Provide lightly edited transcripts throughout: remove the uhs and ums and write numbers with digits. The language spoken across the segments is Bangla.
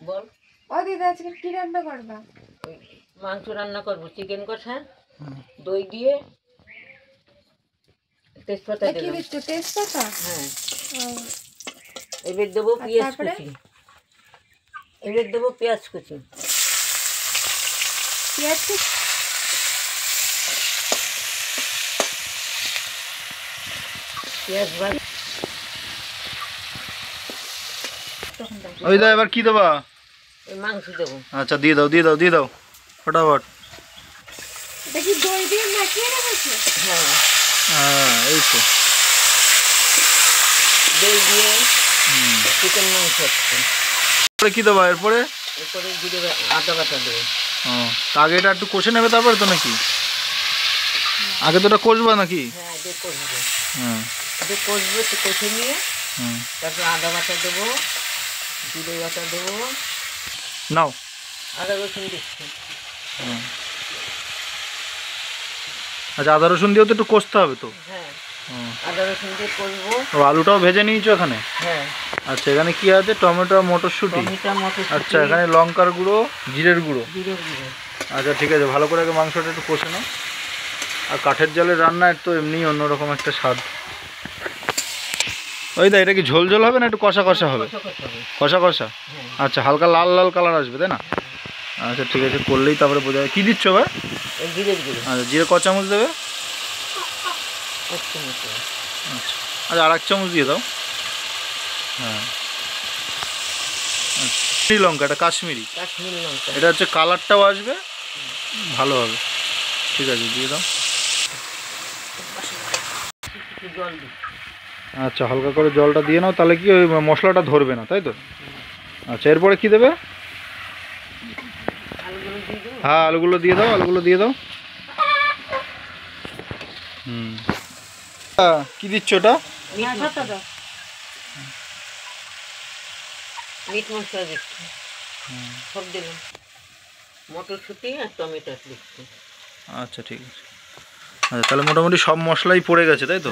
বল। ও দিদা আজকে কি রান্না করবা? মাংস রান্না করবো, চিকেন কষা, দই দিয়ে তেজপাতা কি দিলাম। দিচ্ছ? তেজপাতা? হ্যাঁ। এবার দেবো পেঁয়াজ কুচি। এবার দেবো পেঁয়াজ কুচি। পেঁয়াজ কুচি? পেঁয়াজ ভাজ। ওই দা এবার কি দেবা? মাংস দেবো। আচ্ছা দিয়ে দাও দিয়ে দাও দিয়ে দাও ফটাফট। এটা কি দই দিয়ে মাখিয়ে রেখেছো? হ্যাঁ হ্যাঁ এই তো দই দিয়ে চিকেন মাংস হচ্ছে। এরপরে কি দেবা? এরপরে এরপরে জিরে আদা বাটা দেবো। ও তা আগে এটা একটু কষে নেবে তারপরে তো নাকি? আগে তো এটা কষবা নাকি? হ্যাঁ আগে কষবো। হ্যাঁ আগে কষবো, তো কষে নিয়ে হুম তারপর আদা বাটা দেবো, জিরে বাটা দেবো, নাও। আদা রসুন দিচ্ছি। আচ্ছা আদা রসুন দিয়েও তো একটু কষতে হবে তো। হ্যাঁ আদা রসুন দিয়ে কষবো। ও আলুটাও ভেজে নিয়েছো এখানে? হ্যাঁ। আচ্ছা এখানে কি আছে? টমেটো মটরশুঁটি। টমেটো মটরশুঁটি। আচ্ছা এখানে লঙ্কার গুঁড়ো জিরের গুঁড়ো। জিরে গুঁড়ো। আচ্ছা ঠিক আছে, ভালো করে আগে মাংসটা একটু কষে নাও। আর কাঠের জালের রান্না তো এমনি অন্যরকম একটা স্বাদ। ওই দা এটা কি ঝোল ঝোল হবে না একটু কষা কষা হবে? কষা কষা। আচ্ছা হালকা লাল লাল কালার আসবে তাই না? আচ্ছা ঠিক আছে, করলেই তারপরে বোঝা যাবে। কী দিচ্ছ ভাই? জিরের গুঁড়ো। আচ্ছা জিরে ক চামচ দেবে? আচ্ছা আচ্ছা আর 1 চামচ দিয়ে দাও। হ্যাঁ আচ্ছা লঙ্কা, এটা কাশ্মীরি। কাশ্মীরি লঙ্কা। এটা হচ্ছে কালারটাও আসবে ভালো হবে। ঠিক আছে দিয়ে দাও। জল দিই। আচ্ছা হালকা করে জলটা দিয়ে নাও, তাহলে কি ওই মশলাটা ধরবে না তাই তো? আচ্ছা এরপরে কি দেবে? আলুগুলো দিয়ে দেবো। হ্যাঁ আলুগুলো দিয়ে দাও, আলুগুলো দিয়ে দাও। কি দিচ্ছ ওটা? মিট মশলা দিচ্ছি। সব দিলাম। মটরশুঁটি আর টমেটো দিচ্ছি। আচ্ছা ঠিক আছে। আচ্ছা তাহলে মোটামুটি সব মশলাই পড়ে গেছে তাই তো?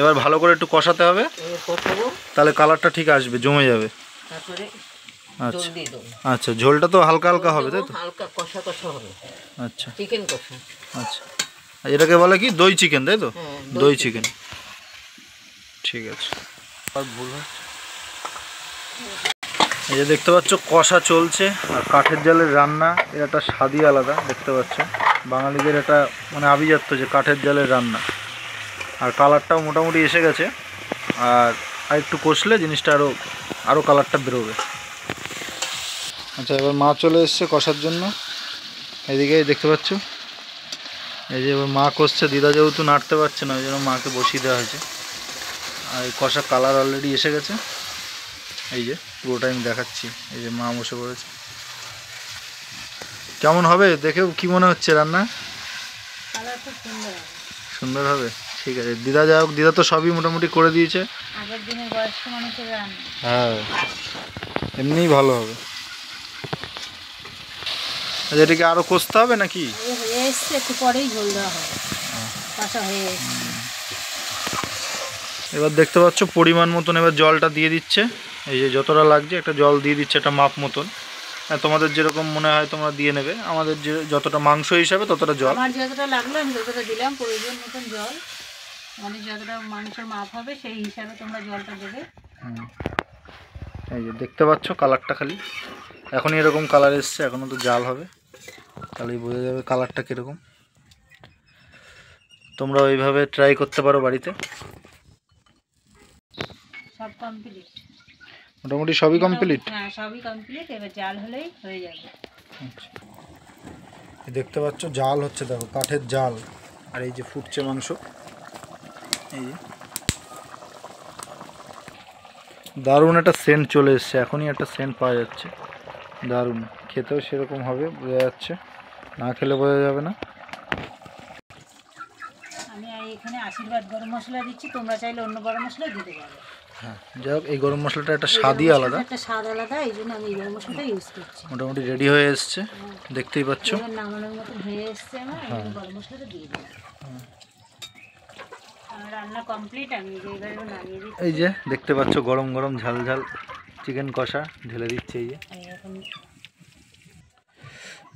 এবার ভালো করে একটু কষাতে হবে, কষাবো, তাহলে কালারটা ঠিক আসবে, জমে যাবে। তারপরে জল আচ্ছা দিয়ে দেবো। আচ্ছা ঝোলটা তো হালকা হালকা হবে তাই তো? হালকা কষা কষা হবে। আচ্ছা চিকেন কষা। আচ্ছা এটাকে বলে কি দই চিকেন তাই তো? হ্যাঁ দই চিকেন। ঠিক আছে। আর ভুল হচ্ছে এই যে দেখতে পাচ্ছ কষা চলছে, আর কাঠের জালের রান্না এর একটা স্বাদই আলাদা। দেখতে পাচ্ছ বাঙালিদের এটা মানে আভিজাত্য যে কাঠের জালের রান্না। আর কালারটাও মোটামুটি এসে গেছে, আর একটু কষলে জিনিসটা আরও কালারটা বেরোবে। আচ্ছা এবার মা চলে এসছে কষার জন্য। এদিকে দেখতে পাচ্ছ এই যে এবার মা কষছে, দিদা যেহেতু নাড়তে পারছে না ওই জন্য মাকে বসিয়ে দেওয়া হয়েছে। আর এই কষা কালার অলরেডি এসে গেছে, এই যে পুরোটা আমি দেখাচ্ছি। এই যে মা বসে পড়েছে। কেমন হবে দেখেও কি মনে হচ্ছে রান্না? সুন্দর হবে। ঠিক আছে দিদা, যাই হোক দিদা তো সবই মোটামুটি করে দিয়েছে। হ্যাঁ এমনিই ভালো হবে। আচ্ছা এটাকে আরও কষতে হবে নাকি? একটু পরেই ঝোল দেওয়া হবে। কষা হয়ে এসছে। এবার দেখতে পাচ্ছ পরিমাণ মতন এবার জলটা দিয়ে দিচ্ছে। এই যে যতটা লাগছে একটা জল দিয়ে দিচ্ছে, একটা মাপ মতন। হ্যাঁ তোমাদের যেরকম মনে হয় তোমরা দিয়ে নেবে। আমাদের যে যতটা মাংস হিসাবে ততটা জল। আমার যতটা লাগলো আমি ততটা দিলাম, প্রয়োজন মতন জল। মানে যতটা মাংসের মাপ হবে সেই হিসাবে তোমরা জলটা দেবে। এই যে দেখতে পাচ্ছ কালারটা, খালি এখনই এরকম কালার এসছে, এখনও তো জাল হবে, তাহলেই বোঝা যাবে কালারটা কীরকম। তোমরা ওইভাবে ট্রাই করতে পারো বাড়িতে। সব কমপ্লিট, মোটামুটি সবই কমপ্লিট। হ্যাঁ সবই কমপ্লিট, এবার জাল হলেই হয়ে যাবে। আচ্ছা দেখতে পাচ্ছ জাল হচ্ছে, দেখো কাঠের জাল। আর এই যে ফুটছে মাংস, এই যে দারুণ একটা সেন্ট চলে এসছে, এখনই একটা সেন্ট পাওয়া যাচ্ছে, দারুণ। খেতেও সেরকম হবে বোঝা যাচ্ছে, না খেলে বোঝা যাবে না। আমি এখানে আশীর্বাদ গরম মশলা দিচ্ছি, তোমরা চাইলে অন্য গরম মশলা দিতে পারো। হ্যাঁ যাই হোক এই গরম মশলাটা একটা স্বাদই আলাদা, একটা স্বাদ আলাদা, এই জন্য আমি এই গরম মশলাটা ইউজ করছি। মোটামুটি রেডি হয়ে এসছে, দেখতেই পাচ্ছ নামানোর মতন হয়ে এসছে আমার। আমি গরম মশলাটা দিয়ে দিই। আমার রান্না কমপ্লিট, আমি এবারে নামিয়ে দিই। এই যে দেখতে পাচ্ছ গরম গরম ঝাল ঝাল চিকেন কষা ঢেলে দিচ্ছে। এই যে আর এখন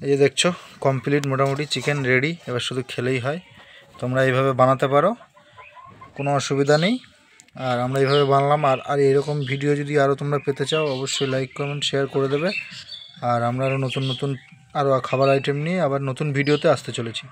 এই যে দেখছো কমপ্লিট মোটামুটি চিকেন রেডি, এবার শুধু খেলেই হয়। তোমরা এইভাবে বানাতে পারো, কোনো অসুবিধা নেই। আর আমরা এইভাবে বানালাম। আর এরকম ভিডিও যদি আরও তোমরা পেতে চাও অবশ্যই লাইক কমেন্ট শেয়ার করে দেবে। আর আমরা আরও নতুন নতুন আরও খাবার আইটেম নিয়ে আবার নতুন ভিডিওতে আসতে চলেছি।